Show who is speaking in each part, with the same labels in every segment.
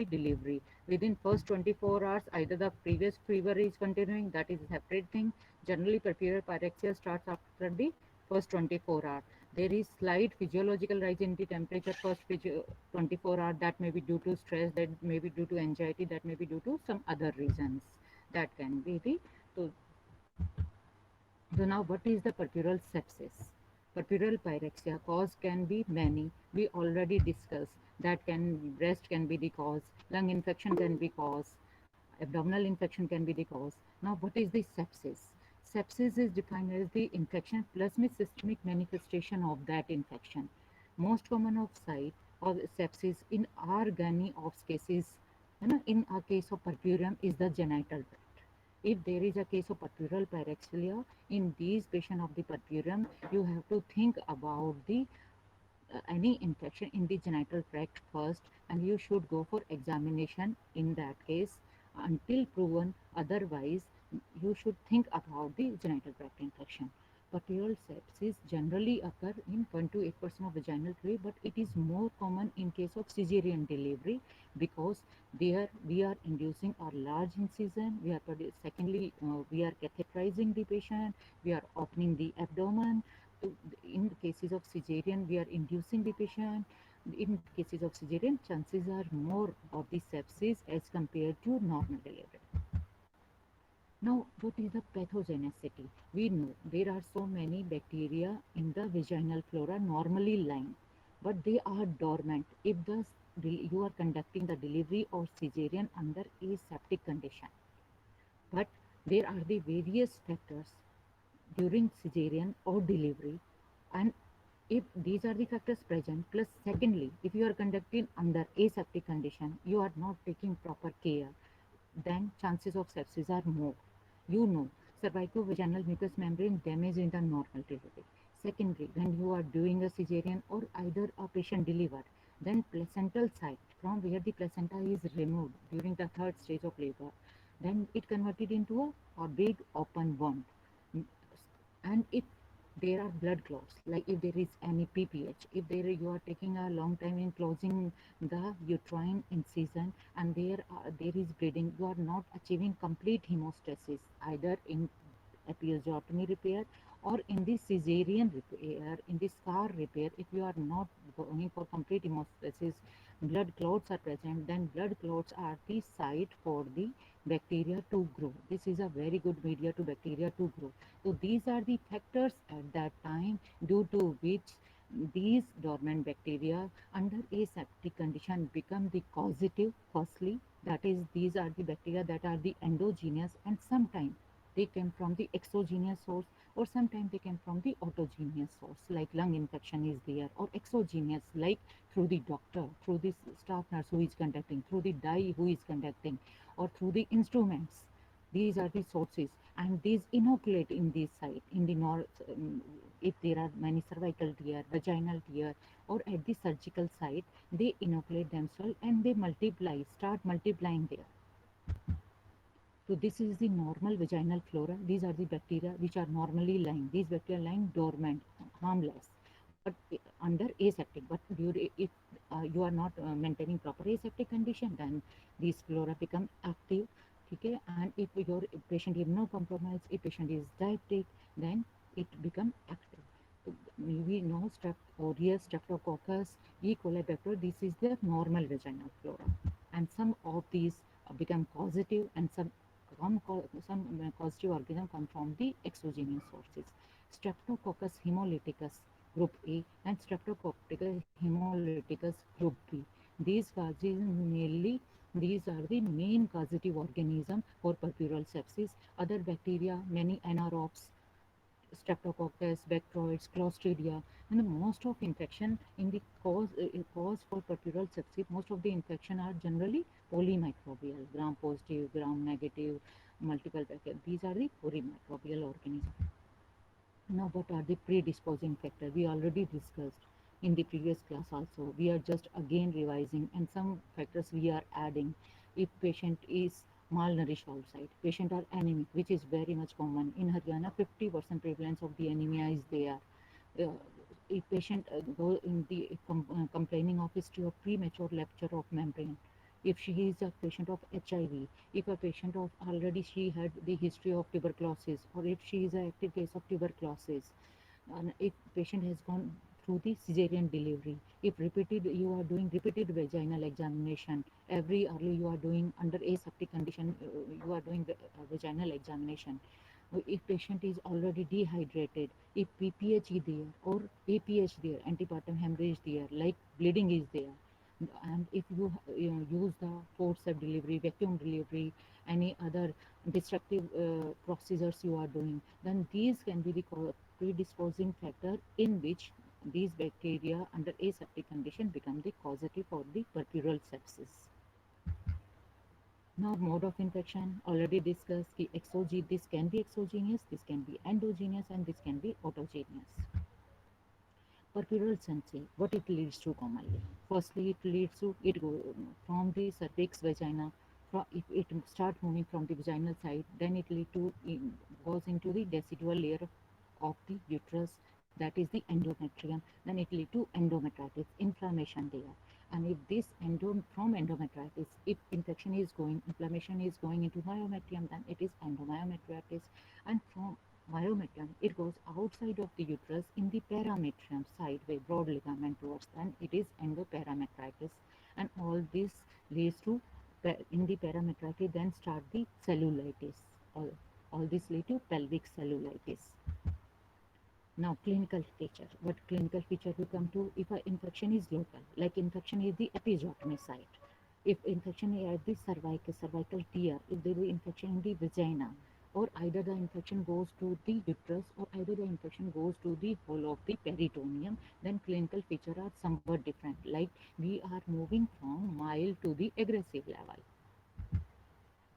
Speaker 1: the delivery. Within first 24 hours, either the previous fever is continuing, that is a separate thing. Generally, puerperal pyrexia starts after the first 24 hours. There is slight physiological rise in the temperature first 24 hours. That may be due to stress, that may be due to anxiety, that may be due to some other reasons. That can be the so, so now what is the puerperal sepsis? Puerperal pyrexia cause can be many. We already discussed that can breast can be the cause, lung infection can be cause, abdominal infection can be the cause. Now what is the sepsis? Sepsis is defined as the infection plus systemic manifestation of that infection. Most common of site of sepsis in our gynae of cases, in a case of puerperium is the genital tract. If there is a case of puerperal pyrexia in these patients of the puerperium, you have to think about the any infection in the genital tract first, and you should go for examination in that case. Until proven otherwise, you should think about the genital tract infection. Puerperal sepsis generally occur in 1 to 8% of vaginal delivery, but it is more common in case of cesarean delivery because there we are inducing a large incision. Secondly, we are catheterizing the patient. We are opening the abdomen. So in cases of cesarean, we are inducing the patient. In cases of cesarean, chances are more of the sepsis as compared to normal delivery. Now, what is the pathogenicity? We know there are so many bacteria in the vaginal flora normally lying, but they are dormant if you are conducting the delivery or cesarean under aseptic condition. But there are the various factors during cesarean or delivery, and if these are the factors present, plus secondly, if you are conducting under aseptic condition, you are not taking proper care, then chances of sepsis are more. You know, cervicovaginal mucous membrane damage in the normal delivery. Secondly, when you are doing a cesarean or either a patient delivered, then placental site from where the placenta is removed during the third stage of labor, then it converted into a big open wound. And if there are blood clots, like if there is any pph, if you are taking a long time in closing the uterine incision and there is bleeding, you are not achieving complete hemostasis either in episiotomy repair or in the caesarean repair, in the scar repair. If you are not going for complete hemostasis, blood clots are present, then blood clots are the site for the bacteria to grow. This is a very good media to bacteria to grow. So these are the factors at that time due to which these dormant bacteria under aseptic condition become the causative firstly. That is, these are the bacteria that are the endogenous, and sometimes they came from the exogenous source, or sometimes they came from the autogenous source, like lung infection is there, or exogenous, like through the doctor, through the staff nurse who is conducting, through the dye who is conducting, or through the instruments. These are the sources, and these inoculate in this site, in the north. If there are many cervical tear, vaginal tear, or at the surgical site, they inoculate themselves and they multiply, start multiplying there. So this is the normal vaginal flora. These are the bacteria which are normally lying. These bacteria lying dormant, harmless, but under aseptic. But if you are not maintaining proper aseptic condition, then these flora become active. Okay, and if your patient is no compromise, if patient is diabetic, then it become active. So we know Strep aureus, Streptococcus, E. coli bacteria. This is the normal vaginal flora, and some of these become causative, and some causative organisms come from the exogenous sources. Streptococcus hemolyticus group A and Streptococcus hemolyticus group B. These causes mainly these are the main causative organism for puerperal sepsis. Other bacteria, many anaerobes, Streptococcus, Bacteroides, Clostridia, and most of infection in the cause for puerperal sepsis. Most of the infection are generally polymicrobial, gram positive, gram negative, multiple bacteria. These are the polymicrobial organisms. Now, what are the predisposing factors? We already discussed in the previous class also. We are just again revising, and some factors we are adding. If patient is malnourished outside, patient are anemic, which is very much common. In Haryana, 50% prevalence of the anemia is there. If patient go in the complaining of history of premature rupture of membrane, If she is a patient of HIV, if a patient of already she had the history of tuberculosis, or if she is an active case of tuberculosis, and if patient has gone through the cesarean delivery, if repeated you are doing repeated vaginal examination, every early you are doing under aseptic condition, you are doing vaginal examination. If patient is already dehydrated, if pph is there or aph there, antepartum hemorrhage there, like bleeding is there, and if you use the forceps delivery, vacuum delivery, any other destructive procedures you are doing, then these can be the predisposing factor in which these bacteria under aseptic condition become the causative for the puerperal sepsis. Now, mode of infection already discussed. This can be exogenous, this can be endogenous, and this can be autogenous. Puerperal sensing, what it leads to commonly. Firstly, it leads to it go from the cervix vagina. If it start moving from the vaginal side, then it lead to goes into the decidual layer of the uterus, that is the endometrium. Then it lead to endometritis, inflammation there. And if this from endometritis, if infection is going, inflammation is going into myometrium, then it is endomyometritis. And from myometrium, it goes outside of the uterus in the parametrium side way, broad ligament towards, then it is endoparametritis. And all this leads to in the parametritis, then start the cellulitis. All this lead to pelvic cellulitis. Now, clinical feature. What clinical feature we come to? If an infection is local, like infection is the episiotomy site. If infection is at the cervical tear, if there is infection in the vagina, or either the infection goes to the uterus, or either the infection goes to the whole of the peritoneum, then clinical feature are somewhat different. Like we are moving from mild to the aggressive level.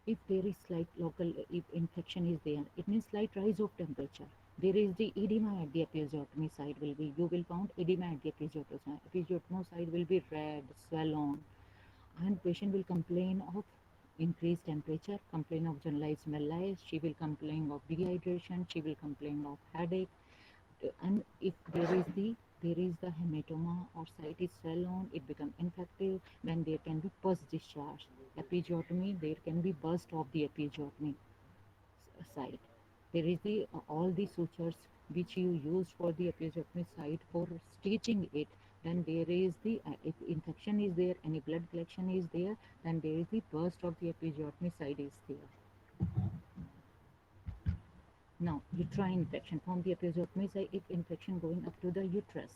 Speaker 1: If there is slight local, if infection is there, it means slight rise of temperature. There is the edema at the episiotomy side will be, you will found edema at the episiotomy side will be red, swollen, and patient will complain of increased temperature, complain of generalized malaise, she will complain of dehydration, she will complain of headache. And if there is the hematoma or site is swollen, it become infective, then there can be pus discharge. Episiotomy, there can be burst of the episiotomy site. There is the all the sutures which you use for the episiotomy site for stitching it. Then there is the if infection is there, any blood collection is there, then there is the burst of the episiotomy site is there. Now, uterine infection from the episiotomy site, if infection going up to the uterus,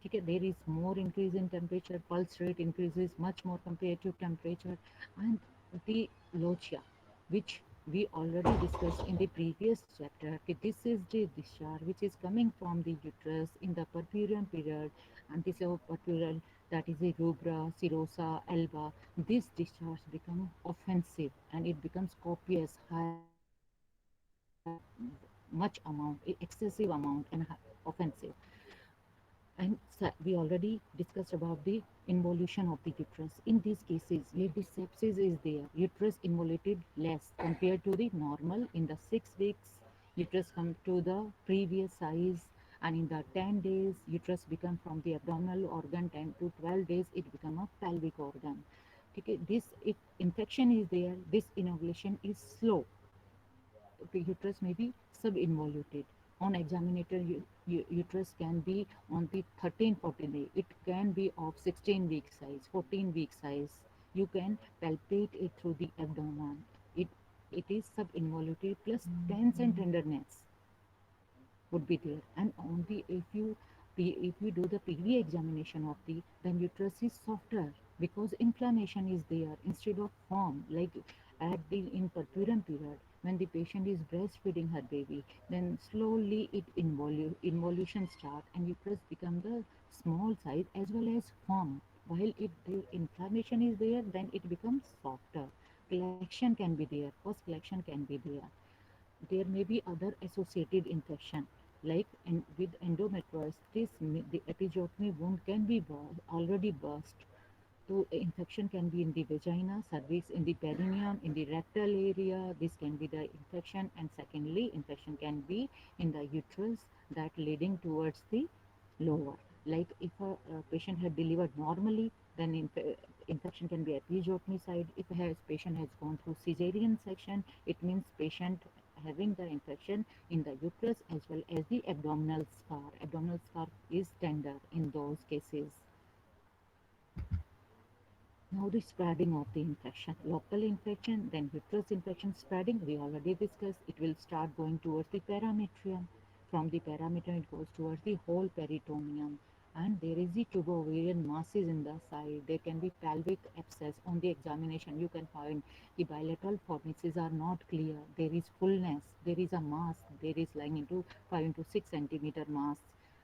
Speaker 1: okay, there is more increase in temperature, pulse rate increases much more compared to temperature, and the lochia, which we already discussed in the previous chapter. Okay, this is the discharge which is coming from the uterus in the puerperian period, and this is puerperal, that is a rubra, serosa, alba. This discharge becomes offensive and it becomes copious, high, much amount, excessive amount, and offensive. And we already discussed about the involution of the uterus. In these cases, where the sepsis is there, uterus involuted less compared to the normal. In the 6 weeks, uterus come to the previous size, and in the 10 days, uterus become from the abdominal organ. 10 to 12 days, it become a pelvic organ. Okay, this if infection is there, this involution is slow. The uterus may be subinvoluted. On examinator, uterus can be on the 13-14 day. It can be of 16-week size, 14-week size. You can palpate it through the abdomen. It it is subinvoluted plus tense and tenderness would be there. And on the if you do the PV examination of the, then uterus is softer because inflammation is there instead of firm, like at the in puerperian period when the patient is breastfeeding her baby, then slowly involution start and uterus become the small size as well as firm. While if the inflammation is there, then it becomes softer. Collection can be there, first collection can be there. There may be other associated infection like with endometriosis, the episiotomy wound can be already burst. So infection can be in the vagina, cervix, in the perineum, in the rectal area. This can be the infection, and secondly, infection can be in the uterus that leading towards the lower. Like if a patient had delivered normally, then infection can be episiotomicide. If a patient has gone through cesarean section, it means patient having the infection in the uterus as well as the abdominal scar. Abdominal scar is tender in those cases. Now the spreading of the infection, local infection, then uterus infection spreading, we already discussed. It will start going towards the parametrium. From the parametrium it goes towards the whole peritoneum, and there is the tubo-ovarian masses in the side. There can be pelvic abscess. On the examination you can find the bilateral fornices are not clear. There is fullness, there is a mass, there is lying into 5 into 6 centimeter mass,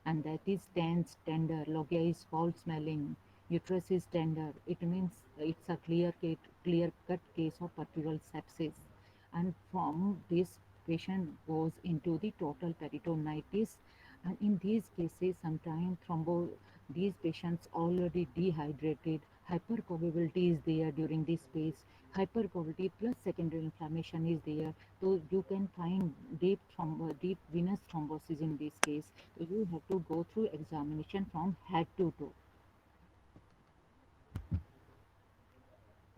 Speaker 1: and that is dense, tender. Logia is foul smelling. Uterus is tender. It means it's a clear cut case of peritoneal sepsis. And from this, patient goes into the total peritonitis. And in these cases, sometimes these patients already dehydrated. Hypercoagulability is there during this phase. Hypercoagulability plus secondary inflammation is there. So you can find deep venous thrombosis in this case. So you have to go through examination from head to toe.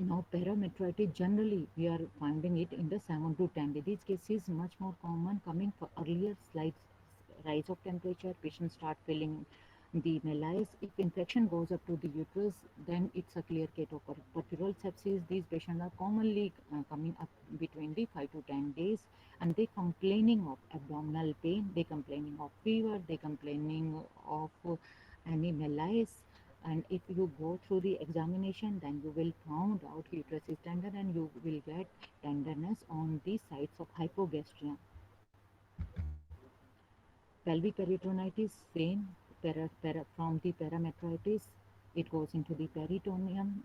Speaker 1: Now, parametritis generally we are finding it in the 7 to 10 days. These cases much more common coming for earlier slight rise of temperature. Patients start feeling the malaise. If infection goes up to the uterus, then it's a clear case of peritoneal sepsis. These patients are commonly coming up between the 5 to 10 days, and they complaining of abdominal pain, they complaining of fever, they complaining of any malaise. And if you go through the examination, then you will found out uterus is tender, and you will get tenderness on the sites of hypogastria. Pelvic peritonitis, same. From the parametritis, it goes into the peritoneum,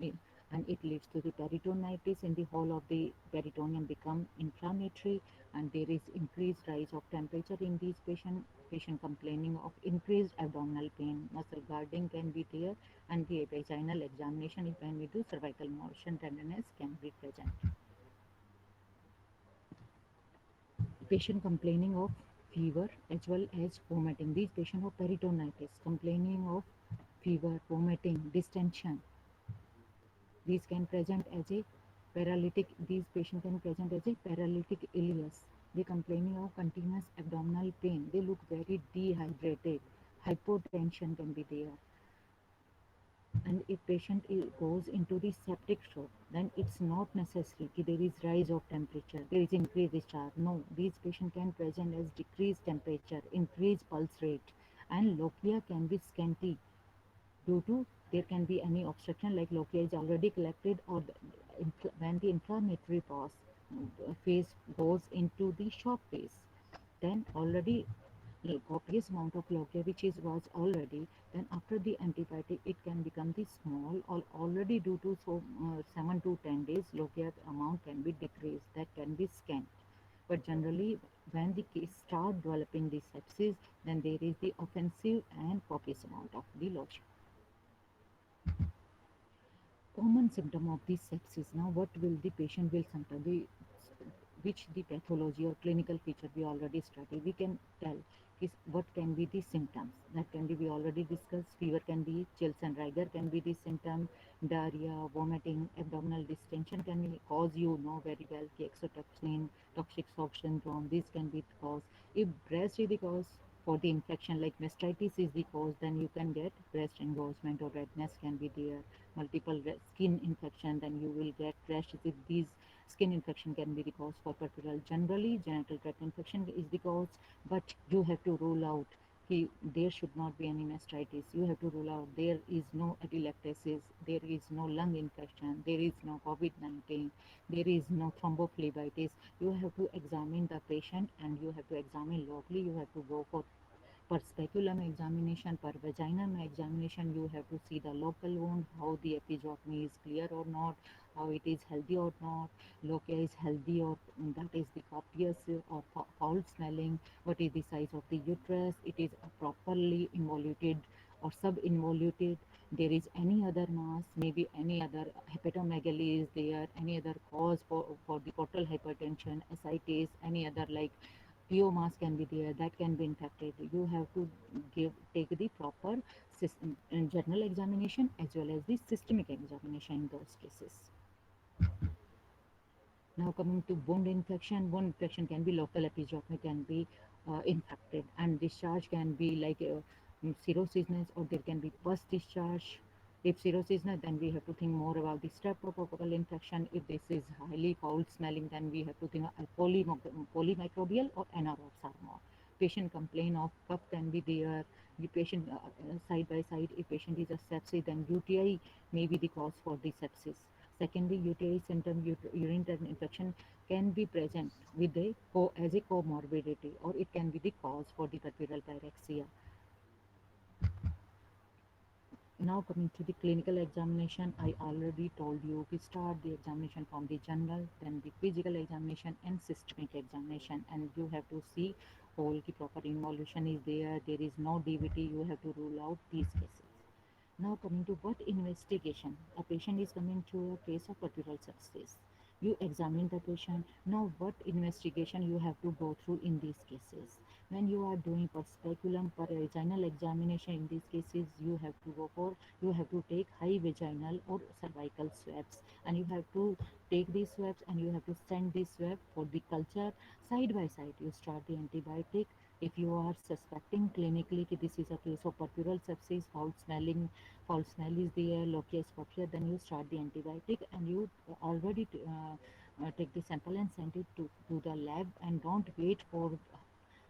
Speaker 1: and it leads to the peritonitis. In the whole of the peritoneum become inflammatory, and there is increased rise of temperature in these patient complaining of increased abdominal pain. Muscle guarding can be there, and the vaginal examination, if when we do cervical motion, tenderness can be present. Patient complaining of fever as well as vomiting. These patients have peritonitis, complaining of fever, vomiting, distension. These can present as a paralytic. These patients can present as a paralytic ileus. They complaining of continuous abdominal pain. They look very dehydrated. Hypotension can be there. And if patient goes into the septic shock, then it's not necessary that there is rise of temperature, there is increased discharge. No, these patients can present as decreased temperature, increased pulse rate, and lochia can be scanty due to there can be any obstruction like lochia is already collected, or when the inflammatory phase goes into the shock phase, then already copious amount of lochia which is was already, then after the antibiotic it can become the small, or already due to 7 to 10 days lochia amount can be decreased, that can be scanned. But generally when the case start developing the sepsis, then there is the offensive and copious amount of the lochia. Common symptom of the sepsis. Now what will the patient will sometimes be, which the pathology or clinical feature we already studied, we can tell is what can be the symptoms. That can be we already discussed. Fever can be, chills and rigor can be the symptom, diarrhea, vomiting, abdominal distension can be cause, you know very well, exotoxin, toxic shock syndrome, this can be the cause. If breast is the cause for the infection like mastitis is the cause, then you can get breast engorgement or redness can be there. Multiple skin infection, then you will get rash with these. Skin infection can be the cause for peritoneal. Generally, genital tract infection is the cause, but you have to rule out there should not be any mastitis. You have to rule out there is no atelectasis, there is no lung infection, there is no COVID-19, there is no thrombophlebitis. You have to examine the patient, and you have to examine locally. You have to go for per speculum examination, per vaginum examination. You have to see the local wound, how the episiotomy is clear or not, how it is healthy or not, lochia is healthy or that is the copious or foul smelling, what is the size of the uterus, it is properly involuted or sub-involuted, there is any other mass, maybe any other hepatomegaly is there, any other cause for the portal hypertension, ascites, any other like PO mass can be there, that can be infected. You have to take the proper general examination as well as the systemic examination in those cases. Now coming to wound infection can be local episiotomy, can be infected, and discharge can be like serosinosis, or there can be pus discharge. If serosinosis, then we have to think more about the streptococcal infection. If this is highly foul smelling, then we have to think of polymicrobial or anaerobe. Patient complain of cough can be there. The patient side by side, if patient is a sepsis, then UTI may be the cause for the sepsis. Secondly, UTI symptom, urinary infection can be present with as a comorbidity, or it can be the cause for the puerperal pyrexia. Now coming to the clinical examination, I already told you we start the examination from the general, then the physical examination and systemic examination, and you have to see all the proper involution is there is no DVT, you have to rule out these cases. Now coming to what investigation. A patient is coming to a case of puerperal sepsis. You examine the patient. Now what investigation you have to go through in these cases. When you are doing per speculum, per vaginal examination in these cases, you have to take high vaginal or cervical swabs, and you have to take these swabs and you have to send this swab for the culture. Side by side you start the antibiotic. If you are suspecting clinically that this is a case of puerperal sepsis, foul smell is there, lochia scotia, then you start the antibiotic, and you already take the sample and send it to the lab, and don't wait for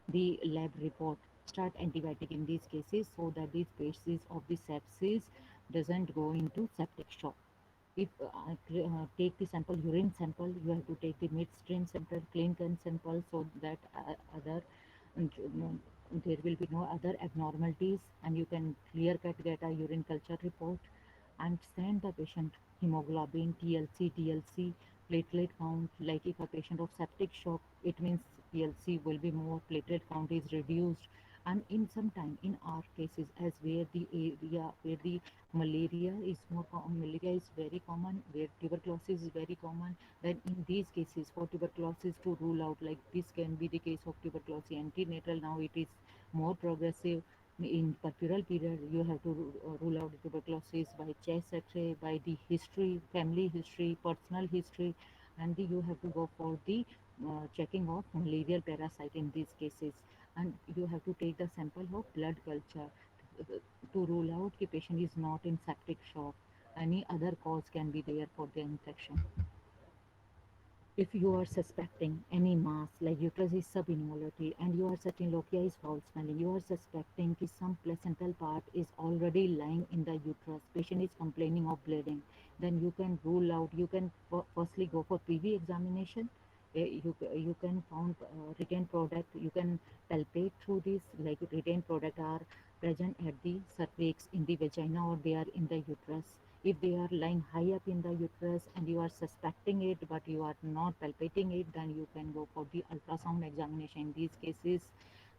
Speaker 1: the lab report. Start antibiotic in these cases so that these species of the sepsis doesn't go into septic shock. If take the sample, urine sample, you have to take the midstream sample, clean gun sample, so that other no, there will be no other abnormalities, and you can clear cut get a urine culture report, and send the patient hemoglobin, TLC, platelet count. Like if a patient of septic shock, it means TLC will be more, platelet count is reduced. And in some time, in our cases, as where the area where the malaria is very common, where tuberculosis is very common, then in these cases for tuberculosis to rule out, like this can be the case of tuberculosis antenatal, now it is more progressive. In puerperal period, you have to rule out tuberculosis by chest x-ray, by the history, family history, personal history, and you have to go for the checking of malarial parasite in these cases, and you have to take the sample of blood culture to rule out the patient is not in septic shock. Any other cause can be there for the infection. If you are suspecting any mass like uterus is subinvoluntary and you are certain lochia is foul smelling, you are suspecting that some placental part is already lying in the uterus, patient is complaining of bleeding, then you can rule out, you can firstly go for PV examination. You can found retained product, you can palpate through this, like retained product are present at the cervix, in the vagina, or they are in the uterus. If they are lying high up in the uterus and you are suspecting it but you are not palpating it, then you can go for the ultrasound examination. In these cases,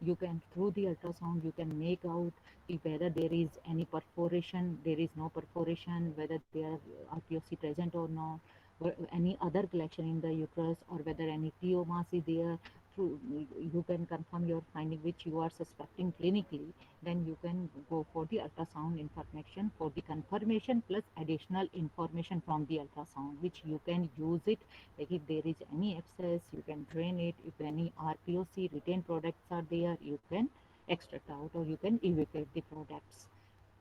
Speaker 1: you can through the ultrasound you can make out if whether there is any perforation, there is no perforation, whether there are RPOC present or not, or any other collection in the uterus, or whether any TO mass is there. Through you can confirm your finding which you are suspecting clinically, then you can go for the ultrasound information for the confirmation plus additional information from the ultrasound, which you can use it. Like if there is any abscess, you can drain it. If any RPOC retained products are there, you can extract out or you can evacuate the products.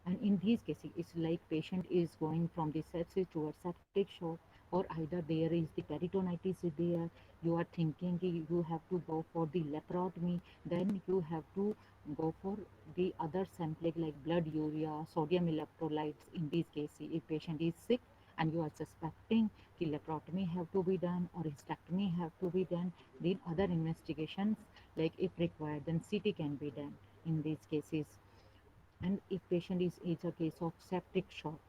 Speaker 1: And in these cases, it's like patient is going from the sepsis towards septic shock, or either there is the peritonitis is there. You are thinking you have to go for the laparotomy, then you have to go for the other sampling like blood urea, sodium electrolytes. In these cases, if patient is sick and you are suspecting the laparotomy have to be done or hysterectomy have to be done, then other investigations like if required, then CT can be done in these cases. And if patient is a case of septic shock,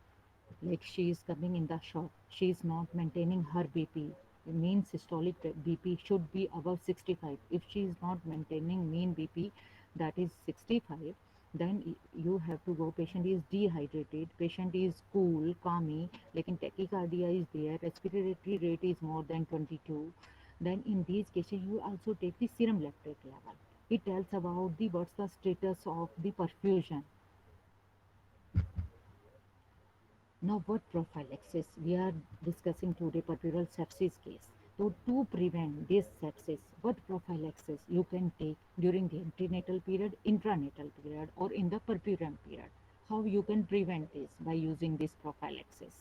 Speaker 1: like she is coming in the shock, she is not maintaining her BP. Mean systolic BP should be above 65. If she is not maintaining mean BP that is 65, then you have to go. Patient is dehydrated, patient is cool, calming, like in tachycardia is there, respiratory rate is more than 22. Then in these cases, you also take the serum lactate level. It tells about the what's the status of the perfusion. Now, what prophylaxis? We are discussing today peripheral sepsis case. So, to prevent this sepsis, what prophylaxis you can take during the antenatal period, intranatal period, or in the purpurine period? How you can prevent this by using this prophylaxis?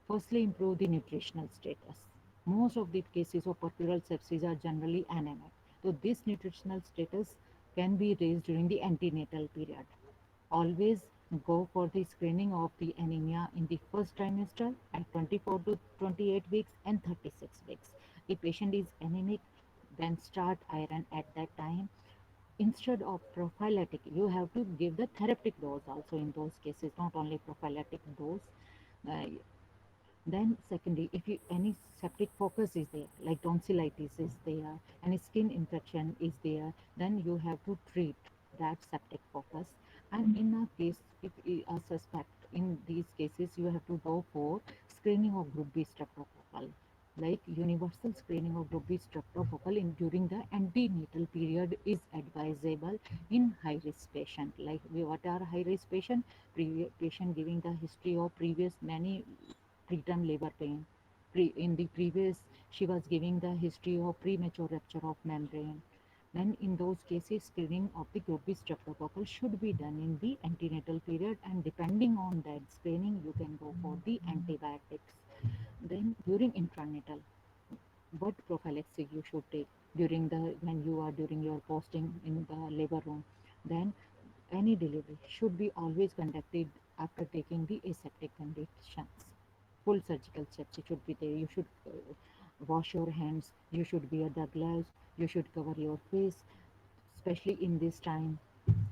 Speaker 1: Firstly, improve the nutritional status. Most of the cases of peripheral sepsis are generally anemic. So, this nutritional status can be raised during the antenatal period. Always go for the screening of the anemia in the first trimester at 24 to 28 weeks and 36 weeks. If patient is anemic, then start iron at that time. Instead of prophylactic, you have to give the therapeutic dose also in those cases, not only prophylactic dose. Uh, then secondly, if you any septic focus is there, like tonsillitis is there, any skin infection is there, then you have to treat that septic focus. And in a case, if you are suspect, in these cases, you have to go for screening of group B streptococcal, like universal screening of group B streptococcal in during the antenatal period is advisable in high risk patient. Like what are high risk patient? Patient giving the history of previous many preterm labor pain. In the previous, she was giving the history of premature rupture of membrane. Then in those cases, screening of the group B streptococcal should be done in the antenatal period, and depending on that screening, you can go for the antibiotics. Then during intranatal, what prophylaxis you should take during the when you are during your posting in the labor room? Then any delivery should be always conducted after taking the aseptic conditions. Full surgical steps should be there. You should wash your hands, you should wear the gloves, you should cover your face, especially in this time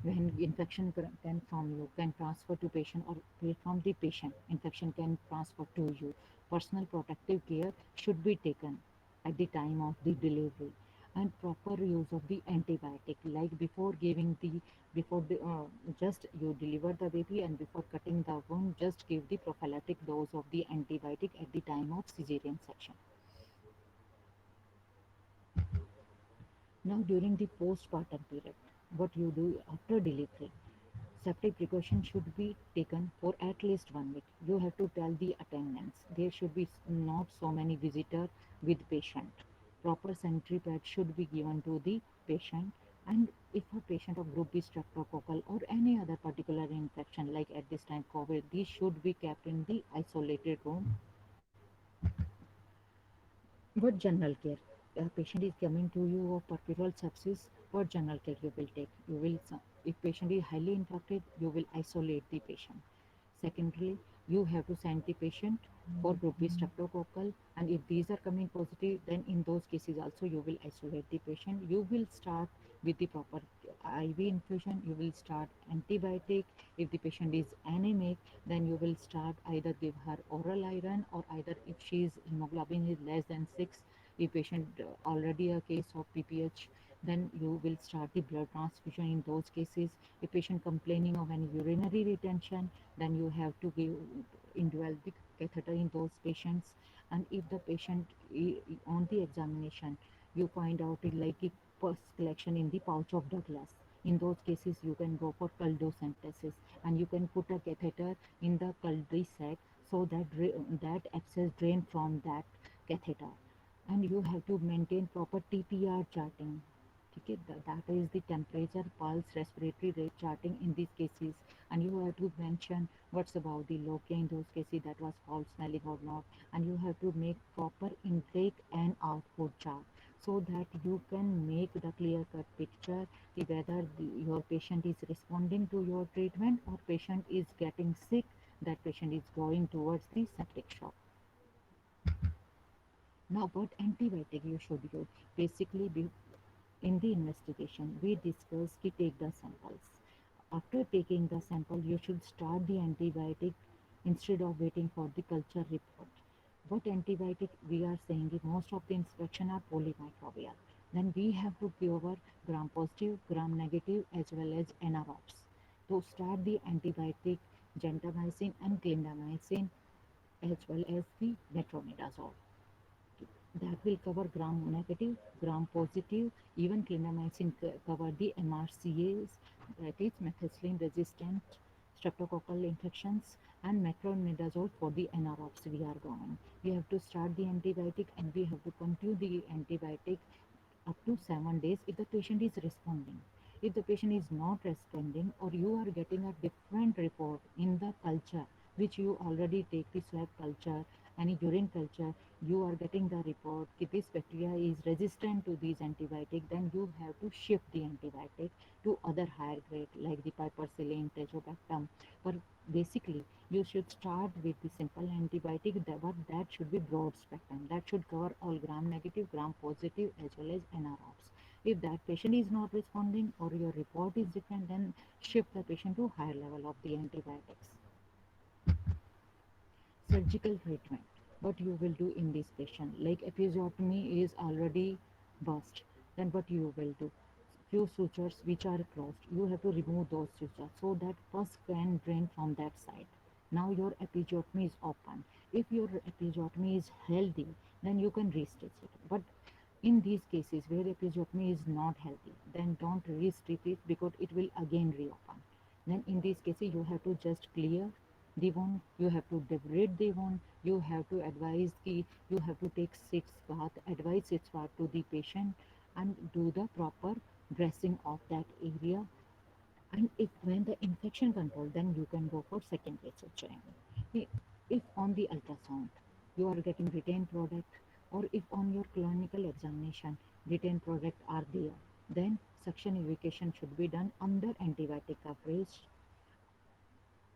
Speaker 1: when infection can from you can transfer to patient, or from the patient infection can transfer to you. Personal protective care should be taken at the time of the delivery, and proper use of the antibiotic, like before giving the before the just you deliver the baby, and before cutting the wound, just give the prophylactic dose of the antibiotic at the time of cesarean section. Now, during the postpartum period, what you do after delivery, safety precautions should be taken for at least 1 week. You have to tell the attendants there should be not so many visitors with patient. Proper sanitary pads should be given to the patient. And if a patient of group B streptococcal or any other particular infection, like at this time COVID, these should be kept in the isolated room. What general care? A patient is coming to you of peripheral sepsis. What general care you will take? You will, if patient is highly infected, you will isolate the patient. Secondly, you have to send the patient for group B streptococcal, and if these are coming positive, then in those cases also you will isolate the patient. You will start with the proper IV infusion. You will start antibiotic. If the patient is anemic, then you will start either give her oral iron, or either if she's hemoglobin is less than 6, if patient already a case of PPH, then you will start the blood transfusion in those cases. If patient complaining of any urinary retention, then you have to give indwell the catheter in those patients. And if the patient on the examination you find out it like a pus collection in the pouch of Douglas, in those cases you can go for culdocentesis, and you can put a catheter in the Caldry sac, so that that excess drain from that catheter. And you have to maintain proper TPR charting. ठीक है, that is the temperature, pulse, respiratory rate charting in these cases. And you have to mention what's about the loci in those cases, that was foul smelling or not. And you have to make proper intake and output chart, so that you can make the clear cut picture whether your patient is responding to your treatment, or patient is getting sick, that patient is going towards the septic shock. Now, what antibiotic you should use? Basically, in the investigation, we discussed to take the samples. After taking the sample, you should start the antibiotic instead of waiting for the culture report. What antibiotic we are saying is most of the infection are polymicrobial. Then we have to cover gram positive, gram negative, as well as anaerobes. To start the antibiotic, gentamicin and clindamycin, as well as the metronidazole, that will cover gram negative, gram positive, even clindamycin cover the MRCAs, that is methicillin resistant streptococcal infections, and metronidazole for the NROps we are going. We have to start the antibiotic and we have to continue the antibiotic up to 7 days if the patient is responding. If the patient is not responding or you are getting a different report in the culture, which you already take the swab culture, any urine culture, you are getting the report if this bacteria is resistant to these antibiotic, then you have to shift the antibiotic to other higher grade like the piperacillin, tazobactam. But basically, you should start with the simple antibiotic but that should be broad spectrum. That should cover all gram negative, gram positive as well as NROps. If that patient is not responding or your report is different, then shift the patient to higher level of the antibiotics. Surgical treatment. What you will do in this patient, like episiotomy is already burst, then what you will do? Few sutures which are closed, you have to remove those sutures so that pus can drain from that side. Now your episiotomy is open. If your episiotomy is healthy, then you can restitch it. But in these cases where episiotomy is not healthy, then don't restitch it because it will again reopen. Then in these cases you have to just clear the wound, you have to debride the wound, you have to advise the, you have to take 6 bath, advise 6 bath to the patient and do the proper dressing of that area. And if when the infection control, then you can go for secondary suturing. If on the ultrasound you are getting retained product, or if on your clinical examination retained product are there, then suction evacuation should be done under antibiotic coverage.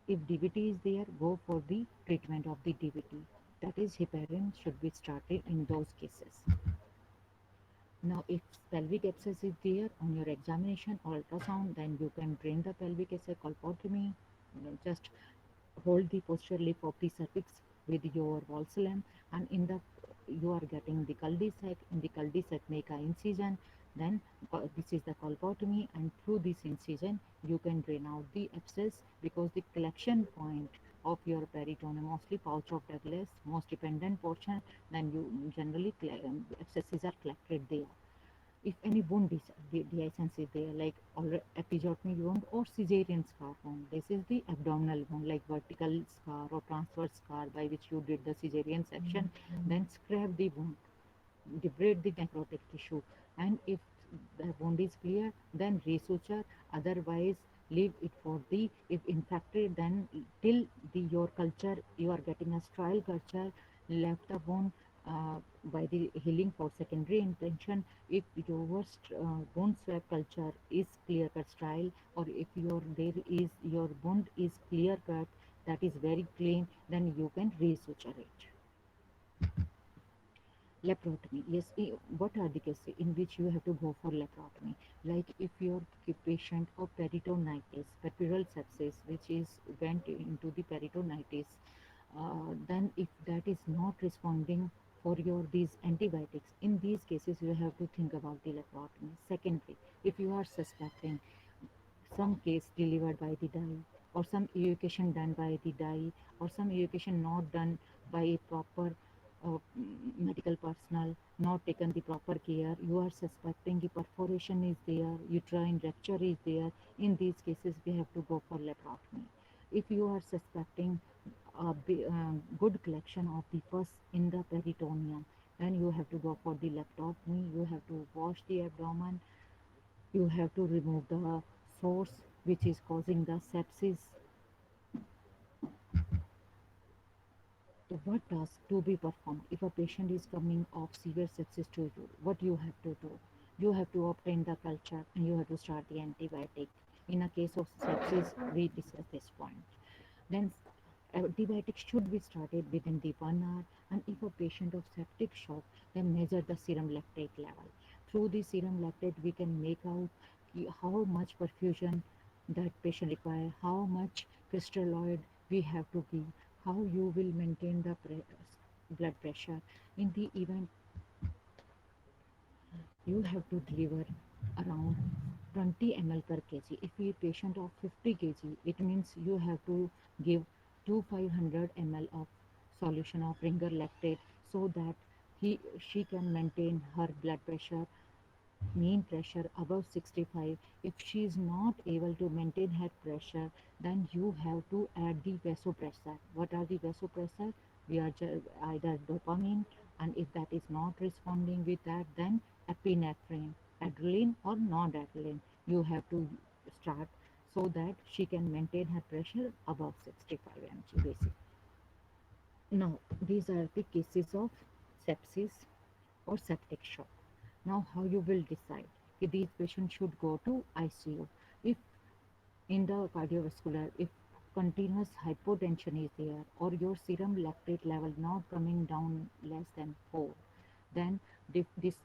Speaker 1: If DVT is there, go for the treatment of the DVT. That is, heparin should be started in those cases. Now, if pelvic abscess is there on your examination or ultrasound, then you can drain the pelvic as a colpotomy. Just hold the posterior lip of the cervix with your Valsalem, and in the you are getting the cul-de-sac. In the cul-de-sac, make a incision. Then this is the colpotomy, and through this incision, you can drain out the abscess because the collection point of your peritoneum, mostly pouch of Douglas, most dependent portion, then you generally abscesses are collected there. If any wound dehiscence is there, like episiotomy wound or cesarean scar wound, this is the abdominal wound, like vertical scar or transverse scar by which you did the cesarean section, then scrape the wound, debride the necrotic tissue, and if the wound is clear, then resuture. Otherwise, leave it for the, if infected, then till the your culture, you are getting a sterile culture, left the wound by the healing for secondary intention. If your wound swab culture is clear cut sterile, or if your there is your wound is clear cut, that is very clean, then you can resuture it. Laparotomy. Yes, what are the cases in which you have to go for laparotomy? Like if your patient of peritonitis, peripheral sepsis, which is went into the peritonitis, then if that is not responding for your these antibiotics, in these cases you have to think about the laparotomy. Secondly, if you are suspecting some case delivered by the dye, or some evacuation done by the dye, or some evacuation not done by a proper medical personnel, not taken the proper care, you are suspecting the perforation is there, uterine rupture is there, in these cases we have to go for laparotomy. If you are suspecting a good collection of the pus in the peritoneum, then you have to go for the laparotomy. You have to wash the abdomen, you have to remove the source which is causing the sepsis. So what task to be performed if a patient is coming of severe sepsis to you? What you have to do? You have to obtain the culture and you have to start the antibiotic. In a case of sepsis, we discuss this point. Then antibiotics should be started within the 1 hour, and if a patient of septic shock, then measure the serum lactate level. Through the serum lactate, we can make out how much perfusion that patient require, how much crystalloid we have to give, how you will maintain the blood pressure. In the event, you have to deliver around 20 ml per kg. If a patient of 50 kg, it means you have to give 500 ml of solution of ringer lactate so that she can maintain her blood pressure mean pressure above 65. If she is not able to maintain her pressure, then you have to add the vasopressor. What are the vasopressor? We are either dopamine, and if that is not responding with that, then epinephrine, adrenaline or non-adrenaline. You have to start so that she can maintain her pressure above 65 mg basic. Now, these are the cases of sepsis or septic shock. Now, how you will decide if these patients should go to ICU? If in the cardiovascular, if continuous hypotension is there or your serum lactate level not coming down less than 4, then this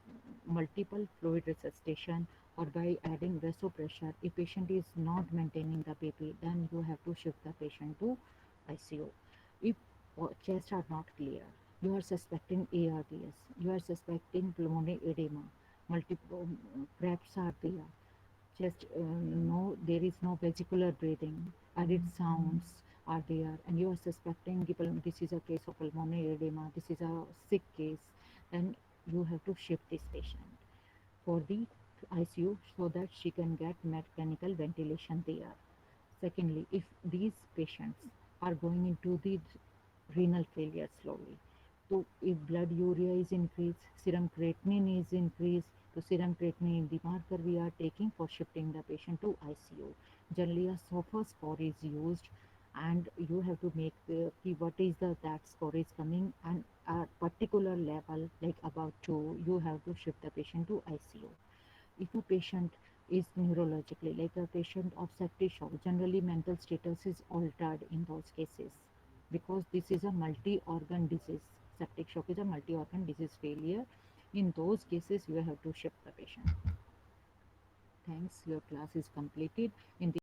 Speaker 1: multiple fluid resuscitation or by adding vasopressor, if patient is not maintaining the BP, then you have to shift the patient to ICU. If chest are not clear, you are suspecting ARDS, you are suspecting pulmonary edema, multiple cracks are there, just no, there is no vesicular breathing, added sounds are there, and you are suspecting this is a case of pulmonary edema, this is a sick case, then you have to shift this patient for the ICU so that she can get mechanical ventilation there. Secondly, if these patients are going into the renal failure slowly, so if blood urea is increased, serum creatinine is increased, so serum creatinine the marker we are taking for shifting the patient to ICU. Generally, a SOFA score is used, and you have to make the what is the that score is coming, and a particular level like about 2, you have to shift the patient to ICU. If a patient is neurologically, like a patient of septic shock, generally mental status is altered in those cases because this is a multi-organ disease. Septic shock is a multi-organ disease failure. In those cases, you have to shift the patient. Thanks, your class is completed. In the